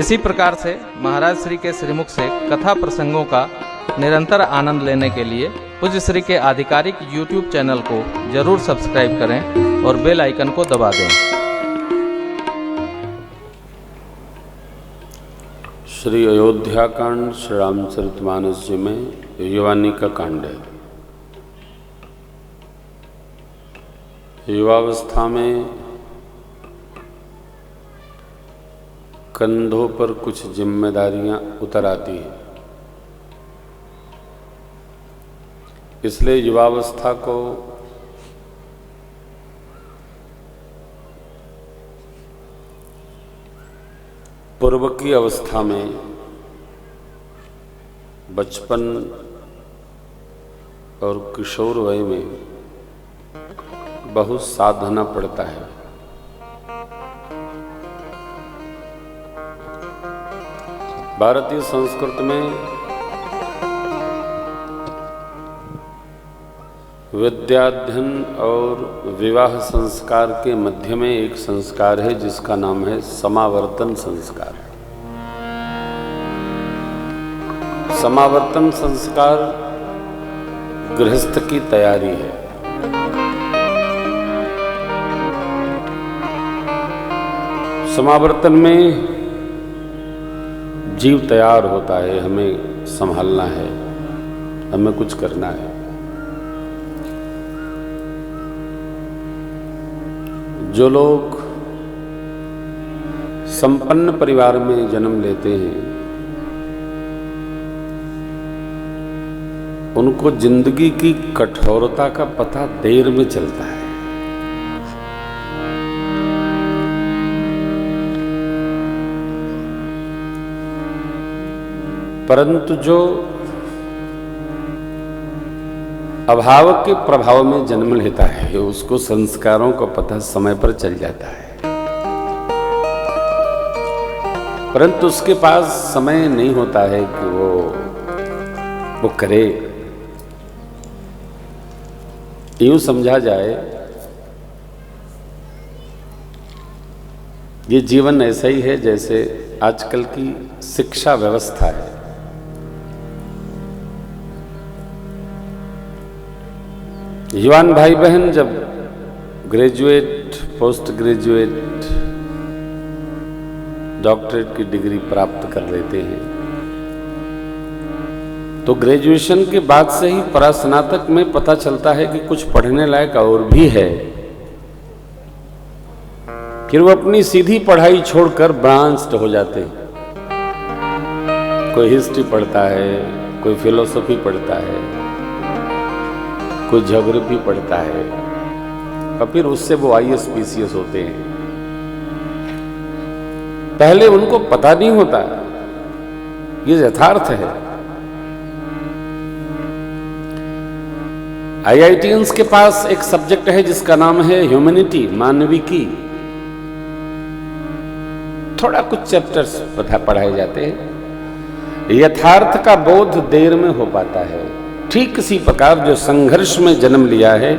इसी प्रकार से महाराज श्री के श्रीमुख से कथा प्रसंगों का निरंतर आनंद लेने के लिए पूज्य श्री के आधिकारिक YouTube चैनल को जरूर सब्सक्राइब करें और बेल आइकन को दबा दें। श्री अयोध्या कांड श्री रामचरितमानस जी में युवानी का कांड है। युवावस्था में कंधों पर कुछ जिम्मेदारियां उतर आती हैं, इसलिए युवावस्था को पूर्व की अवस्था में बचपन और किशोर वय में बहुत साधना पड़ता है। भारतीय संस्कृति में विद्याध्ययन और विवाह संस्कार के मध्य में एक संस्कार है जिसका नाम है समावर्तन संस्कार। समावर्तन संस्कार गृहस्थ की तैयारी है। समावर्तन में जीव तैयार होता है, हमें संभालना है, हमें कुछ करना है। जो लोग संपन्न परिवार में जन्म लेते हैं उनको जिंदगी की कठोरता का पता देर में चलता है। परंतु जो अभाव के प्रभाव में जन्म लेता है उसको संस्कारों का पता समय पर चल जाता है, परंतु उसके पास समय नहीं होता है कि वो करे। यूं समझा जाए ये जीवन ऐसा ही है जैसे आजकल की शिक्षा व्यवस्था है। युवान भाई बहन जब ग्रेजुएट, पोस्ट ग्रेजुएट, डॉक्टरेट की डिग्री प्राप्त कर लेते हैं तो ग्रेजुएशन के बाद से ही परास्नातक में पता चलता है कि कुछ पढ़ने लायक और भी है। फिर वो अपनी सीधी पढ़ाई छोड़कर ब्रांच्ड हो जाते हैं। कोई हिस्ट्री पढ़ता है, कोई फिलोसफी पढ़ता है, कोई ज्योग्राफी पढ़ता है और फिर उससे वो IAS PCS होते हैं। पहले उनको पता नहीं होता, ये यथार्थ है। IITians के पास एक सब्जेक्ट है जिसका नाम है ह्यूमैनिटी, मानविकी। थोड़ा कुछ चैप्टर्स पढ़ाए जाते हैं। यथार्थ का बोध देर में हो पाता है। ठीक इसी प्रकार जो संघर्ष में जन्म लिया है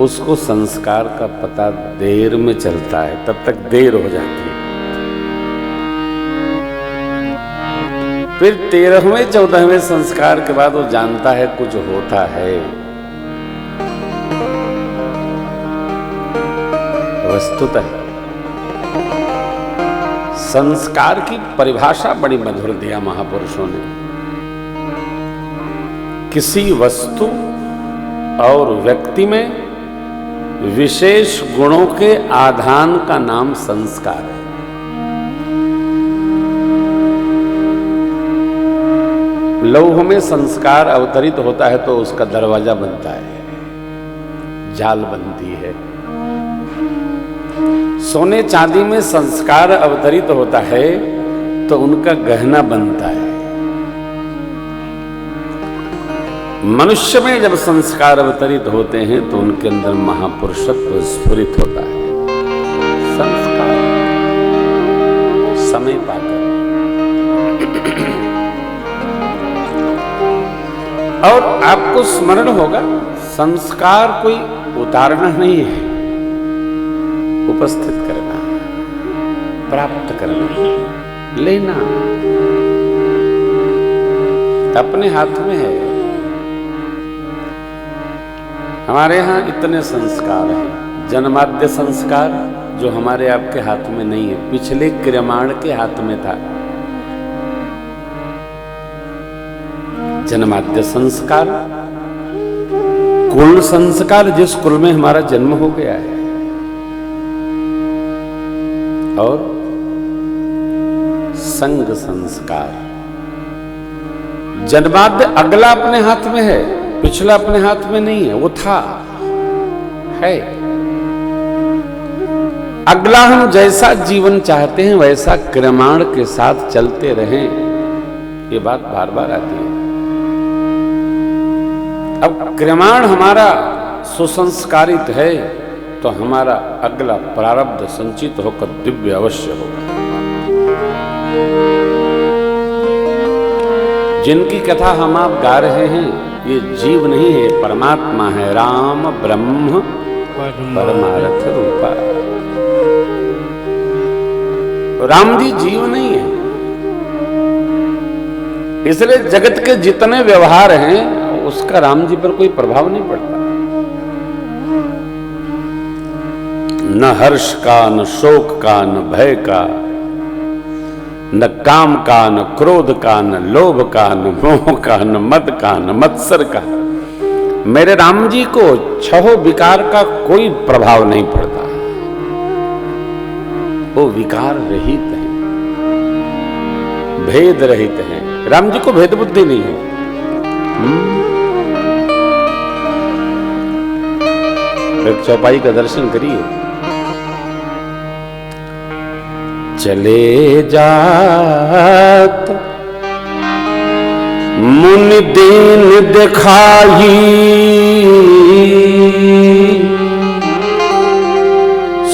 उसको संस्कार का पता देर में चलता है, तब तक देर हो जाती है। फिर 13वें 14वें संस्कार के बाद वो जानता है कुछ होता है। वस्तुतः संस्कार की परिभाषा बड़ी मधुर दिया महापुरुषों ने। किसी वस्तु और व्यक्ति में विशेष गुणों के आधान का नाम संस्कार है। लौह में संस्कार अवतरित होता है तो उसका दरवाजा बनता है, जाल बनती है। सोने चांदी में संस्कार अवतरित होता है तो उनका गहना बनता है। मनुष्य में जब संस्कार अवतरित होते हैं तो उनके अंदर महापुरुषत्व स्फुरित होता है। संस्कार समय पाकर और आपको स्मरण होगा संस्कार कोई उतारना नहीं है, उपस्थित करना, प्राप्त करना। लेना अपने हाथ में है। हमारे यहाँ इतने संस्कार हैं, जन्माद्य संस्कार जो हमारे आपके हाथ में नहीं है, पिछले क्रियमाण के हाथ में था। जन्माद्य संस्कार, कुल संस्कार, जिस कुल में हमारा जन्म हो गया है, और संग संस्कार। जन्माद्य अगला अपने हाथ में है, पिछला अपने हाथ में नहीं है, वो था है। अगला हम जैसा जीवन चाहते हैं वैसा क्रियमाण के साथ चलते रहें, ये बात बार बार आती है। अब क्रियमाण हमारा सुसंस्कारित है तो हमारा अगला प्रारब्ध संचित होकर दिव्य अवश्य होगा। जिनकी कथा हम आप गा रहे हैं ये जीव नहीं है, परमात्मा है, राम ब्रह्म परमार्थ रूपा। राम जी जीव नहीं है, इसलिए जगत के जितने व्यवहार हैं उसका राम जी पर कोई प्रभाव नहीं पड़ता। न हर्ष का, न शोक का, न भय का, न काम का, न क्रोध का, न लोभ का, न मोह का, न मद का, न मत्सर का। मेरे राम जी को छह विकार का कोई प्रभाव नहीं पड़ता, वो विकार रहित है, भेद रहित है। राम जी को भेद बुद्धि नहीं है। एक चौपाई का दर्शन करिए। चले जात मुनि दीन दिखाई,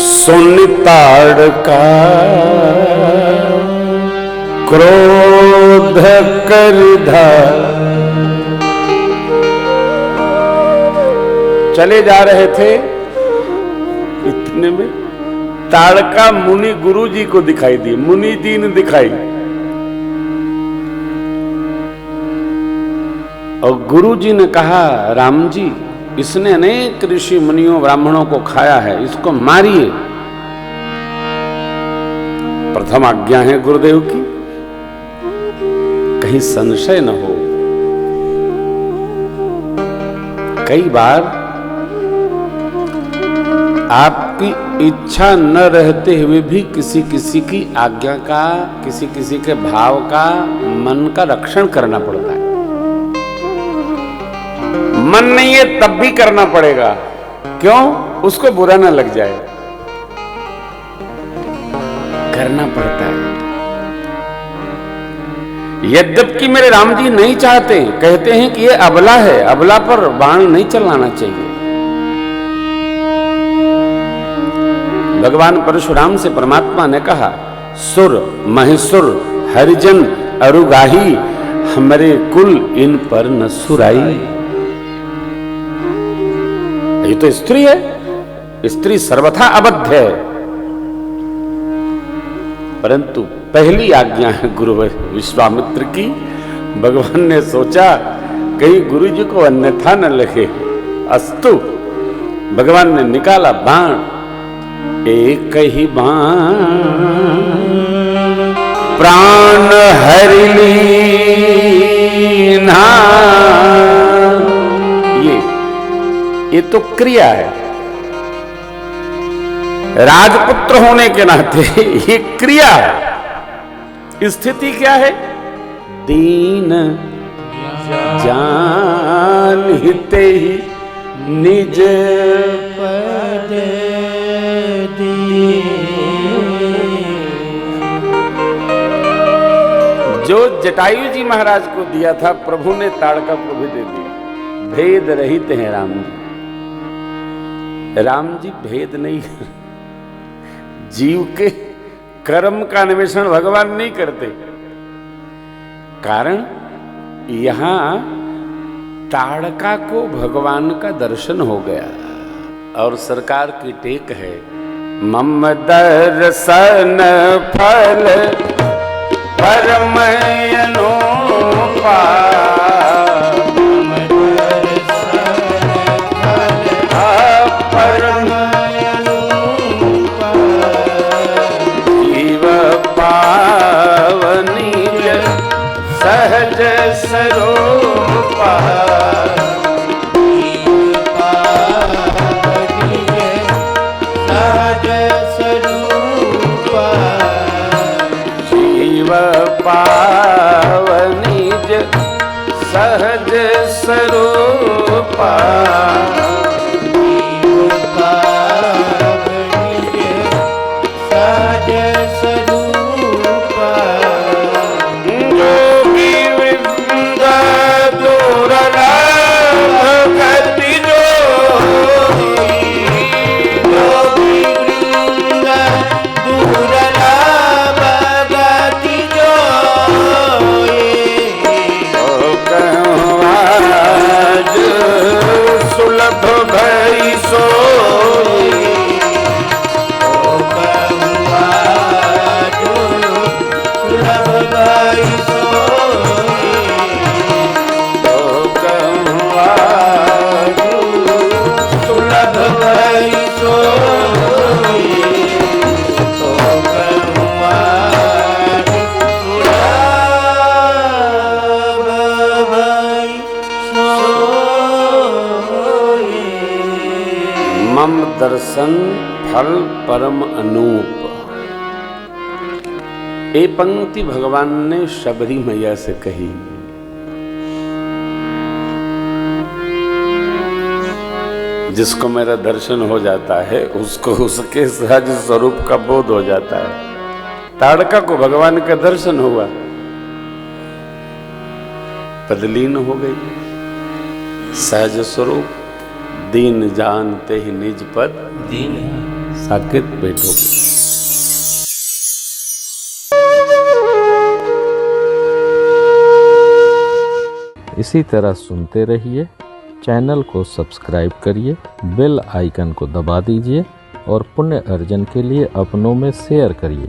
सुन ताड़का क्रोध कर धर। चले जा रहे थे, इतने में ताड़का मुनि गुरु जी को दिखाई दी, मुनि दीन दिखाई। और गुरु जी ने कहा, राम जी इसने अनेक ऋषि मुनियों ब्राह्मणों को खाया है, इसको मारिए। प्रथम आज्ञा है गुरुदेव की, कहीं संशय न हो। कई बार आपकी इच्छा न रहते हुए भी किसी किसी की आज्ञा का, किसी किसी के भाव का, मन का रक्षण करना पड़ता है। मन नहीं है तब भी करना पड़ेगा, क्यों? उसको बुरा ना लग जाए, करना पड़ता है। यद्यपि मेरे राम जी नहीं चाहते, कहते हैं कि ये अबला है, अबला पर बाण नहीं चलाना चाहिए। भगवान परशुराम से परमात्मा ने कहा, सुर महेश्वर हरिजन अरुगाही, हमारे कुल इन पर न सुराई। ये तो स्त्री है, स्त्री सर्वथा अबद्ध है। परंतु पहली आज्ञा है गुरु विश्वामित्र की। भगवान ने सोचा कहीं गुरु जी को अन्यथा न लगे, अस्तु। भगवान ने निकाला बाण, एक ही बाण प्राण हरि लीना। ये तो क्रिया है, राजपुत्र होने के नाते ये क्रिया है। स्थिति क्या है? दीन जानते ही निज पद जो जटायु जी महाराज को दिया था प्रभु ने ताड़का को भी दे दिया। भेद रहित हैं राम जी। राम जी भेद नहीं, जीव के कर्म का अन्वेषण भगवान नहीं करते। कारण यहां ताड़का को भगवान का दर्शन हो गया और सरकार की टेक है, मम दर्शन फल परम अनूपा परम अनूपा जीव पावनी सहज स्वरूपा पावनी सहज स्वरूपा सहज स्वरूपा जोगी वृंद दुर्लभ गति जोगी वृंद दुर्लभ गति सुलभ भई सोई सुलभ भई सुलभ भई मम दर्शन फल परम अनूप। ये पंक्ति भगवान ने शबरी मैया से कही। जिसको मेरा दर्शन हो जाता है उसको उसके सहज स्वरूप का बोध हो जाता है। ताड़का को भगवान का दर्शन हुआ, पदलीन हो गई, सहज स्वरूप दीन जानते ही निज पद दीन साकेत भेंट हो गई। इसी तरह सुनते रहिए, चैनल को सब्सक्राइब करिए, बेल आइकन को दबा दीजिए और पुण्य अर्जन के लिए अपनों में शेयर करिए।